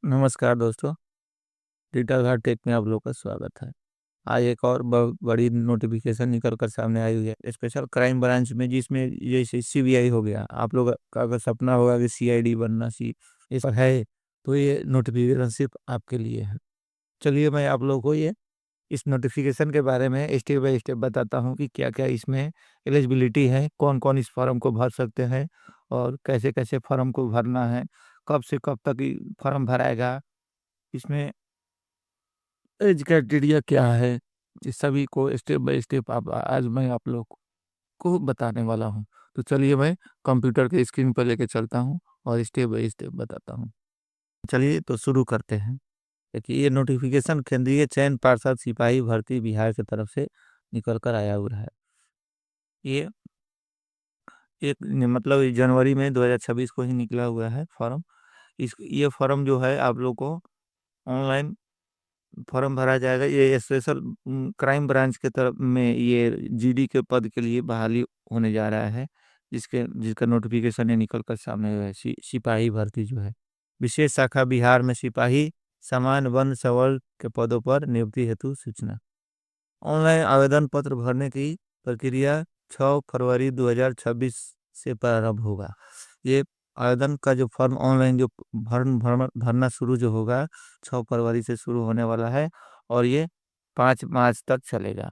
नमस्कार दोस्तों। रीटा घाट टेक में आप लोग का स्वागत है। आज एक और बड़ी नोटिफिकेशन निकल कर सामने आई हुई है स्पेशल क्राइम ब्रांच में, जिसमें जैसे सीबीआई हो गया। आप लोग का अगर सपना होगा कि सीआईडी बनना, सी इस पर है, तो ये नोटिफिकेशन सिर्फ आपके लिए है। चलिए मैं आप लोग को ये इस नोटिफिकेशन के बारे में स्टेप बाय स्टेप बताता हूँ कि क्या क्या इसमें एलिजिबिलिटी है, कौन कौन इस फॉर्म को भर सकते हैं और कैसे कैसे फॉर्म को भरना है, कब से कब तक फॉर्म भराएगा, इसमें एज क्राइटेरिया क्या है। इस सभी को स्टेप बाय स्टेप आप आज मैं आप लोग को बताने वाला हूँ। तो चलिए मैं कंप्यूटर के स्क्रीन पर लेके चलता हूँ और स्टेप बाय स्टेप बताता हूँ। चलिए तो शुरू करते हैं। देखिए, ये नोटिफिकेशन केंद्रीय चयन पार्षद सिपाही भर्ती बिहार की तरफ से निकल कर आया हुआ है। ये एक मतलब जनवरी में 2026 को ही निकला हुआ है फॉर्म। इस ये फॉर्म जो है आप लोग को ऑनलाइन फॉर्म भरा जाएगा। ये स्पेशल क्राइम ब्रांच के तरफ में ये जीडी के पद के लिए बहाली होने जा रहा है, जिसका नोटिफिकेशन ये निकल कर सामने आया है। सिपाही भर्ती जो है, विशेष शाखा बिहार में सिपाही समान वन सवल के पदों पर नियुक्ति हेतु सूचना। ऑनलाइन आवेदन पत्र भरने की प्रक्रिया 6 फरवरी 2026 से प्रारंभ होगा। ये आवेदन का जो फॉर्म ऑनलाइन जो भरना शुरू जो होगा 6 फरवरी से शुरू होने वाला है और ये 5 मार्च तक चलेगा।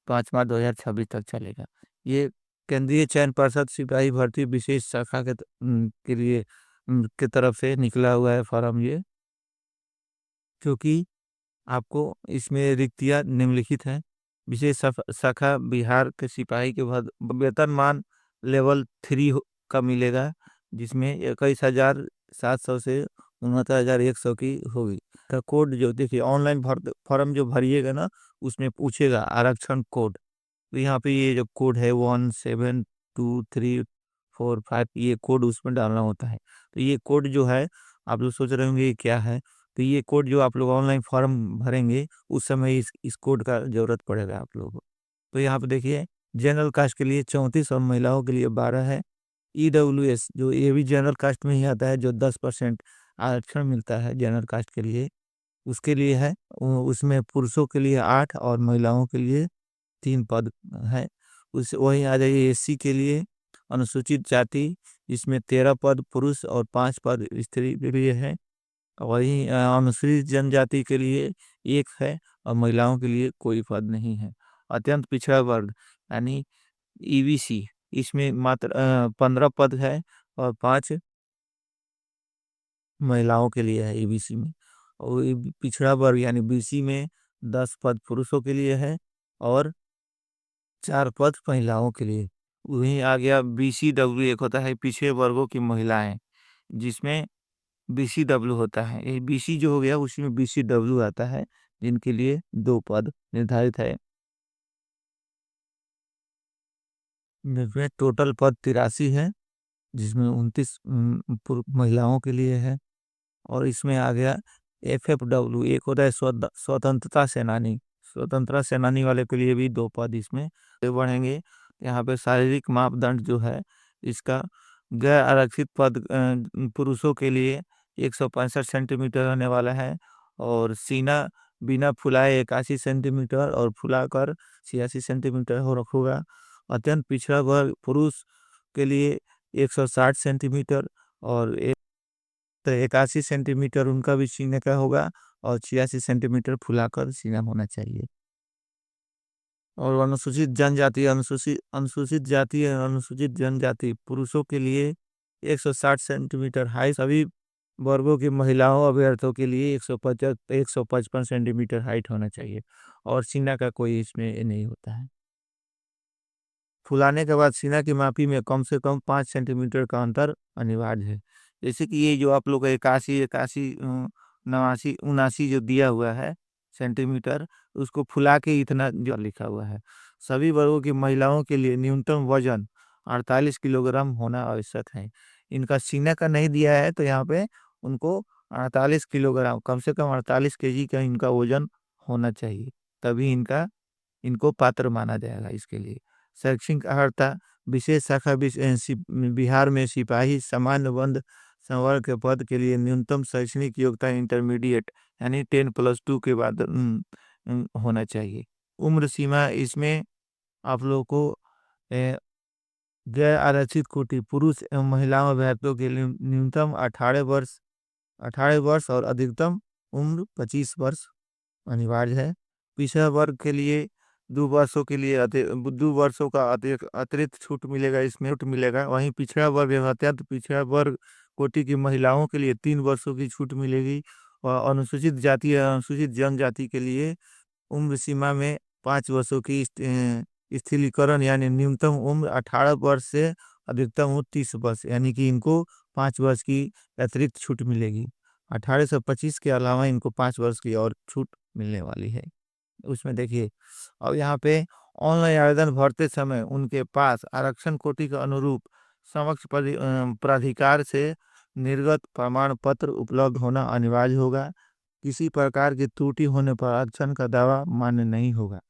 5 मार्च 2026 तक चलेगा। ये केंद्रीय चयन पर्षद सिपाही भर्ती विशेष शाखा के लिए के तरफ से निकला हुआ है फॉर्म ये, क्योंकि आपको इसमें रिक्तियां निम्नलिखित हैं। विशेष शाखा बिहार के सिपाही के वेतनमान लेवल 3 का मिलेगा, जिसमें 21,700 से 69,100 की होगी। का कोड जो देखिए ऑनलाइन फॉर्म जो भरिएगा ना, उसमें पूछेगा आरक्षण कोड। तो यहाँ पे ये जो कोड है 172345, ये कोड उसमें डालना होता है। तो ये कोड जो है, आप लोग सोच रहे होंगे ये क्या है। तो ये कोड जो आप लोग ऑनलाइन फॉर्म भरेंगे उस समय इस कोड का जरूरत पड़ेगा आप लोगों को। तो यहाँ पे देखिए, जनरल कास्ट के लिए 34 और महिलाओं के लिए 12 है। ईडब्ल्यूएस जो ये भी जनरल कास्ट में ही आता है, जो 10% आरक्षण मिलता है जनरल कास्ट के लिए, उसके लिए है। उसमें पुरुषों के लिए 8 और महिलाओं के लिए 3 पद है। उस वहीं आ जाइए एससी के लिए, अनुसूचित जाति, इसमें 13 पद पुरुष और 5 पद स्त्री के लिए है। वहीं अनुसूचित जनजाति के लिए 1 है और महिलाओं के लिए कोई पद नहीं है। अत्यंत पिछड़ा वर्ग यानी ईबीसी, इसमें मात्र 15 पद है और 5 महिलाओं के लिए है ईबीसी में। और पिछड़ा वर्ग यानी बीसी में 10 पद पुरुषों के लिए है और 4 पद महिलाओं के लिए। वहीं आ गया बीसीडब्ल्यू, एक होता है पिछड़े वर्गों की महिलाएं, जिसमें बीसीडब्ल्यू होता है। ये बीसी जो हो गया उसी में बीसीडब्ल्यू आता है, जिनके लिए 2 पद निर्धारित है। जिसमें टोटल पद 83 है, जिसमें 29 महिलाओं के लिए है। और इसमें आ गया एफएफडब्ल्यू, एक होता है स्वतंत्रता सेनानी। स्वतंत्रता सेनानी वाले के लिए भी 2 पद इसमें बढ़ेंगे। यहाँ पे शारीरिक मापदंड जो है इसका, गैर आरक्षित पद पुरुषों के लिए 165 सेंटीमीटर रहने वाला है और सीना बिना फुलाए 81 सेंटीमीटर और फुलाकर 86 सेंटीमीटर हो रखूगा। अत्यंत पिछड़ा वर्ग पुरुष के लिए 160 सेंटीमीटर और तो 81 सेंटीमीटर उनका भी सीने का होगा और 86 सेंटीमीटर फुलाकर सीना होना चाहिए। और अनुसूचित जाति और अनुसूचित जनजाति पुरुषों के लिए 160 सेंटीमीटर हाइट, सभी वर्गों की महिलाओं अभ्यर्थियों के लिए 155 सेंटीमीटर हाइट होना चाहिए और सीना का कोई इसमें नहीं होता है। फुलाने के बाद सीना की मापी में कम से कम 5 सेंटीमीटर का अंतर अनिवार्य है। जैसे कि ये जो आप लोग 81 89 79 जो दिया हुआ है सेंटीमीटर, उसको फुला के इतना जो लिखा हुआ है। सभी वर्गों की महिलाओं के लिए न्यूनतम वजन 48 किलोग्राम होना आवश्यक है। इनका सीना का नहीं दिया है, तो यहाँ पे उनको 48 किलोग्राम, कम से कम 48 केजी का इनका वजन होना चाहिए, तभी इनको पात्र माना जाएगा इसके लिए। शैक्षिक अर्हता, विशेष शाखा बिहार में सिपाही सामान्य वन संवर्ग के पद के लिए न्यूनतम शैक्षणिक योग्यता इंटरमीडिएट यानी 10+2 के बाद होना चाहिए। उम्र सीमा इसमें आप लोगों को गैर आरक्षित कोटि पुरुष एवं महिलाओं अभ्यर्थियों के लिए न्यूनतम 18 वर्ष और अधिकतम उम्र 25 वर्ष अनिवार्य है। पिछड़ा वर्ग के लिए 2 वर्षों के लिए 2 वर्षों का अतिरिक्त छूट मिलेगा, इसमें छूट मिलेगा। वहीं पिछड़ा वर्ग एवं अत्यंत पिछड़ा वर्ग कोटि की महिलाओं के लिए 3 वर्षों की छूट मिलेगी। और अनुसूचित जाति या अनुसूचित जनजाति के लिए उम्र सीमा में 5 वर्षों की स्थिरीकरण यानी न्यूनतम उम्र 18 वर्ष से अधिकतम उम्र 30 वर्ष, यानी कि इनको 5 वर्ष की अतिरिक्त छूट मिलेगी। 1825 के अलावा इनको 5 वर्ष की और छूट मिलने वाली है। उसमें देखिए, अब यहाँ पे ऑनलाइन आवेदन भरते समय उनके पास आरक्षण कोटि के अनुरूप समक्ष प्राधिकार से निर्गत प्रमाण पत्र उपलब्ध होना अनिवार्य होगा। किसी प्रकार की त्रुटि होने पर आरक्षण का दावा मान्य नहीं होगा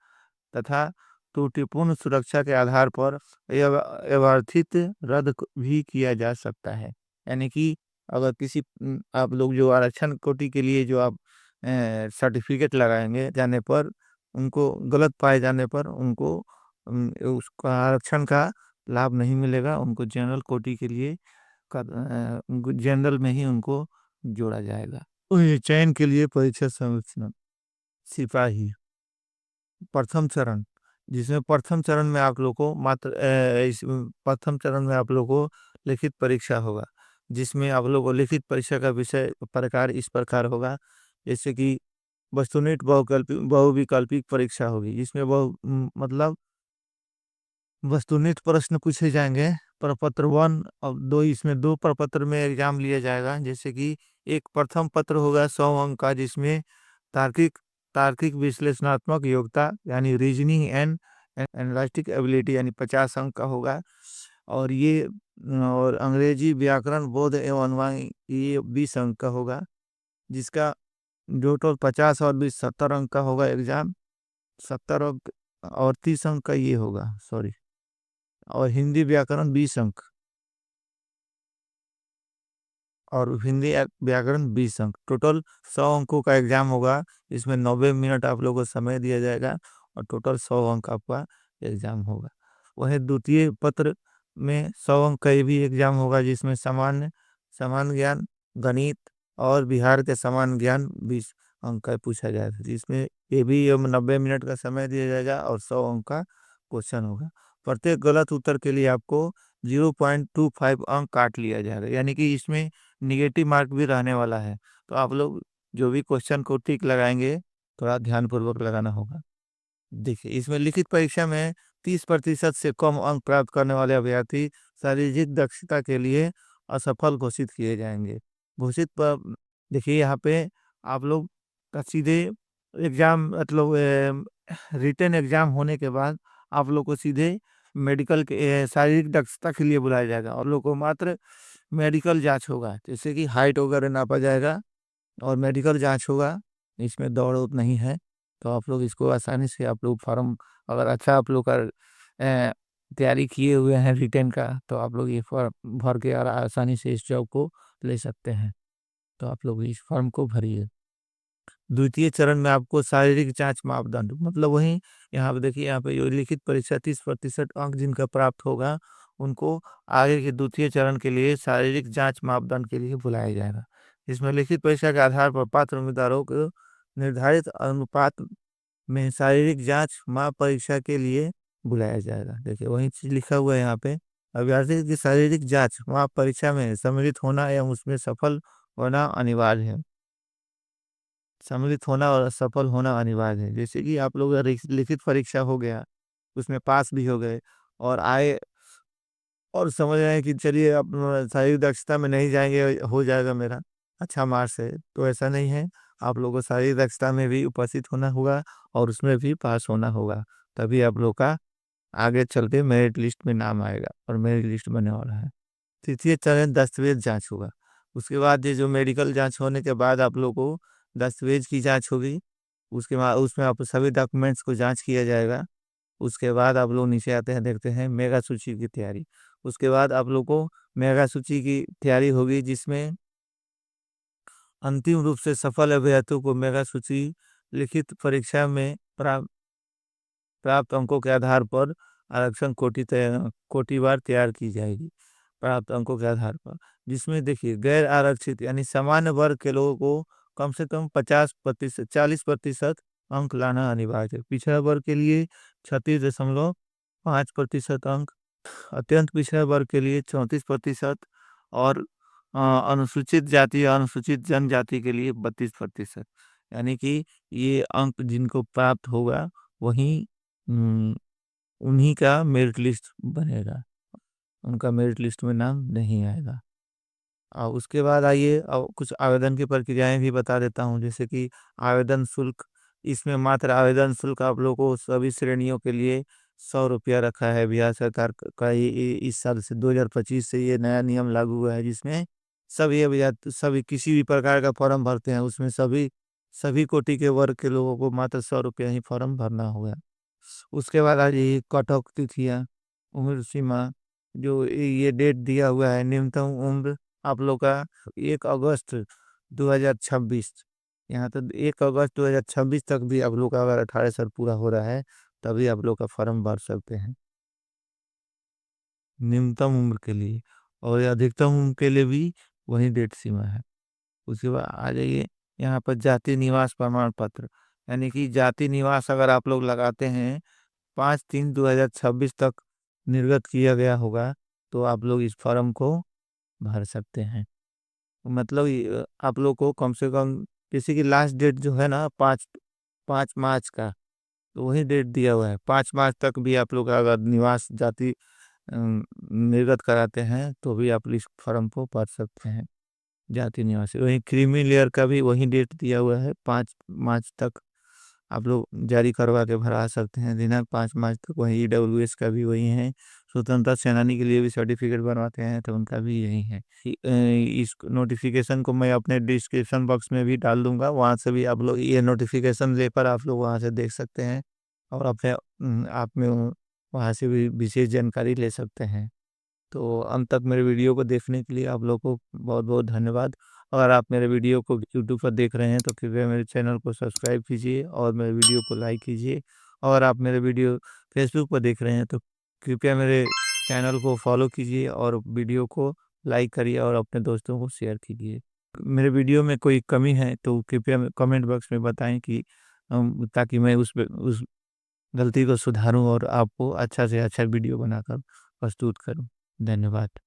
तथा त्रुटिपूर्ण सुरक्षा के आधार पर अव्यवस्थित रद्द भी किया जा सकता है। यानी कि अगर किसी आप लोग जो आरक्षण कोटि के लिए जो आप सर्टिफिकेट लगाएंगे जाने पर उनको गलत पाए जाने पर उनको उसका आरक्षण का लाभ नहीं मिलेगा। उनको जनरल कोटि के लिए जनरल में ही उनको जोड़ा जाएगा। ये चयन के लिए परीक्षा संरचना सिपाही प्रथम चरण, जिसमें प्रथम चरण में आप लोग को प्रथम चरण में आप लोग को लिखित परीक्षा होगा, जिसमें आप लोग को लिखित परीक्षा का विषय प्रकार इस प्रकार होगा। जैसे कि वस्तुनिष्ठ बहुविकल्पिक परीक्षा होगी, जिसमें मतलब वस्तुनिष्ठ प्रश्न पूछे जाएंगे। प्रपत्र 1 और 2, इसमें 2 प्रपत्र में एग्जाम लिया जाएगा। जैसे कि एक प्रथम पत्र होगा 100 अंक का, जिसमें तार्किक तार्किक विश्लेषणात्मक योग्यता यानी रीजनिंग एंड एनालिटिक एबिलिटी यानी 50 अंक का होगा। और ये और अंग्रेजी व्याकरण बोध एवं अनुमान ये 20 अंक का होगा, जिसका जो टोटल 50 और 20 70 अंक का होगा एग्जाम। 70 अंक और 30 अंक का ये होगा, सॉरी। और हिंदी व्याकरण 20 अंक और हिंदी व्याकरण 20 अंक, टोटल 100 अंकों का एग्जाम होगा। इसमें 90 मिनट आप लोगों को समय दिया जाएगा और टोटल 100 अंक आपका एग्जाम होगा। वहीं द्वितीय पत्र में 100 अंक का भी एग्जाम होगा, जिसमें सामान्य ज्ञान, गणित और बिहार के सामान्य ज्ञान 20 अंक का पूछा जाएगा, जिसमें ये भी 90 मिनट का समय दिया जाएगा और 100 अंक का क्वेश्चन होगा। प्रत्येक गलत उत्तर के लिए आपको 0.25 अंक काट लिया जाएगा, यानी कि इसमें निगेटिव मार्क भी रहने वाला है। तो आप लोग जो भी क्वेश्चन को टिक लगाएंगे थोड़ा ध्यानपूर्वक लगाना होगा। देखिए, इसमें लिखित परीक्षा में 30% से कम अंक प्राप्त करने वाले अभ्यर्थी शारीरिक दक्षता के लिए असफल घोषित किए जाएंगे। घोषित पर देखिए, यहाँ पे आप लोग का सीधे एग्जाम मतलब रिटन एग्जाम होने के बाद आप लोग को सीधे मेडिकल के शारीरिक दक्षता के लिए बुलाया जाएगा और लोग को मात्र मेडिकल जांच होगा, जैसे कि हाइट वगैरह नापा जाएगा और मेडिकल जांच होगा। इसमें दौड़ उड़ नहीं है, तो आप लोग इसको आसानी से आप लोग फॉर्म अगर अच्छा आप लोग का तैयारी किए हुए हैं रिटन का, तो आप लोग ये फॉर्म भर के और आसानी से इस जॉब को ले सकते हैं। तो आप लोग इस फॉर्म को भरिए। द्वितीय चरण में आपको शारीरिक जांच मापदंड मतलब वही यहाँ पे देखिए, यहाँ पे जो लिखित परीक्षा 30% अंक जिनका प्राप्त होगा उनको आगे के द्वितीय चरण के लिए शारीरिक जांच मापदंड के लिए बुलाया जाएगा। इसमें लिखित परीक्षा के आधार पर पात्र उम्मीदवारों को निर्धारित अनुपात में शारीरिक जांच माप परीक्षा के लिए बुलाया जाएगा। देखिए, वही चीज लिखा हुआ है यहाँ पे, अभ्यर्थी की शारीरिक जांच माप परीक्षा में सम्मिलित होना एवं उसमें सफल होना अनिवार्य है। सम्मिलित होना और सफल होना अनिवार्य है। जैसे कि आप लोग का लिखित परीक्षा हो गया, उसमें पास भी हो गए और आए और समझ रहे हैं कि चलिए अब शारीरिक दक्षता में नहीं जाएंगे, हो जाएगा मेरा अच्छा मार्क्स है, तो ऐसा नहीं है। आप लोगों को शारीरिक दक्षता में भी उपस्थित होना होगा और उसमें भी पास होना होगा, तभी आप लोग का आगे चल के मेरिट लिस्ट में नाम आएगा और मेरिट लिस्ट बनने वाला है। तृतीय चरण दस्तावेज जांच होगा। उसके बाद ये जो मेडिकल जांच होने के बाद आप लोग को दस्तावेज की जांच होगी। उसके बाद उसमें आप सभी डॉक्यूमेंट्स को जांच किया जाएगा। उसके बाद आप लोग नीचे आते हैं, देखते हैं मेगा सूची की तैयारी। उसके बाद आप लोग को मेगा सूची की तैयारी होगी, जिसमें अंतिम रूप से सफल अभ्यर्थियों को मेगा सूची लिखित परीक्षा में प्राप्त अंकों के आधार पर आरक्षण कोटिवार तैयार की जाएगी। प्राप्त अंकों के आधार पर, जिसमें देखिए गैर आरक्षित यानी सामान्य वर्ग के लोगों को कम से कम 50%, 40% अंक लाना अनिवार्य है। पिछड़ा वर्ग के लिए 36.5% अंक, अत्यंत पिछड़ा वर्ग के लिए 34%, और अनुसूचित जाति या अनुसूचित जनजाति के लिए 32%। यानी कि ये अंक जिनको प्राप्त होगा, वही हम्म, उन्हीं का मेरिट लिस्ट बनेगा, उनका मेरिट लिस्ट में नाम नहीं आएगा। और उसके बाद आइए, अब कुछ आवेदन की प्रक्रियाएं भी बता देता हूँ, जैसे कि आवेदन शुल्क। इसमें मात्र आवेदन शुल्क आप लोगों को सभी श्रेणियों के लिए 100 रुपया रखा है। बिहार सरकार का इस साल से 2025 से ये नया नियम लागू हुआ है, जिसमें सभी अभ्यर्थी, सभी किसी भी प्रकार का फॉर्म भरते हैं, उसमें सभी सभी कोटि के वर्ग के लोगों को मात्र 100 रुपया ही फॉर्म भरना होगा। उसके बाद आ जाइए कट ऑफ तिथियां, उम्र सीमा। जो ये डेट दिया हुआ है, न्यूनतम उम्र आप लोग का 1 अगस्त 2026। यहाँ तक 1 अगस्त 2026 तक भी आप लोग का अगर 18 साल पूरा हो रहा है, तभी आप लोग का फॉर्म भर सकते हैं, न्यूनतम उम्र के लिए। और अधिकतम उम्र के लिए भी वही डेट सीमा है। उसके बाद आ जाइए यहाँ पर जाति निवास प्रमाण पत्र। यानी कि जाति निवास अगर आप लोग लगाते हैं, 5/3/2026 तक निर्गत किया गया होगा, तो आप लोग इस फॉर्म को भर सकते हैं। मतलब आप लोग को कम से कम, किसी की लास्ट डेट जो है ना, 5 5 मार्च का, तो वही डेट दिया हुआ है। 5 मार्च तक भी आप लोग अगर निवास जाति निर्गत कराते हैं, तो भी आप इस फॉर्म को भर सकते हैं, जाति निवासी। वही क्रीमी लेयर का भी वही डेट दिया हुआ है, 5 मार्च तक आप लोग जारी करवा के भरा सकते हैं, दिनांक 5 मार्च तक। वही ईडब्ल्यूएस का भी वही है। स्वतंत्रता सेनानी के लिए भी सर्टिफिकेट बनवाते हैं, तो उनका भी यही है। इस नोटिफिकेशन को मैं अपने डिस्क्रिप्शन बॉक्स में भी डाल दूंगा, वहां से भी आप लोग ये नोटिफिकेशन लेकर आप लोग वहां से देख सकते हैं, और अपने आप में वहां से भी विशेष जानकारी ले सकते हैं। तो अंत तक मेरे वीडियो को देखने के लिए आप लोगों को बहुत बहुत धन्यवाद। अगर आप मेरे वीडियो को यूट्यूब पर देख रहे हैं, तो कृपया मेरे चैनल को सब्सक्राइब कीजिए और मेरे वीडियो को लाइक कीजिए। और आप मेरे वीडियो फेसबुक पर देख रहे हैं, तो कृपया मेरे चैनल को फॉलो कीजिए और वीडियो को लाइक करिए और अपने दोस्तों को शेयर कीजिए। मेरे वीडियो में कोई कमी है तो कृपया कमेंट बॉक्स में बताएं, कि ताकि मैं उस गलती को सुधारूं और आपको अच्छा से अच्छा वीडियो बनाकर प्रस्तुत करूं। धन्यवाद।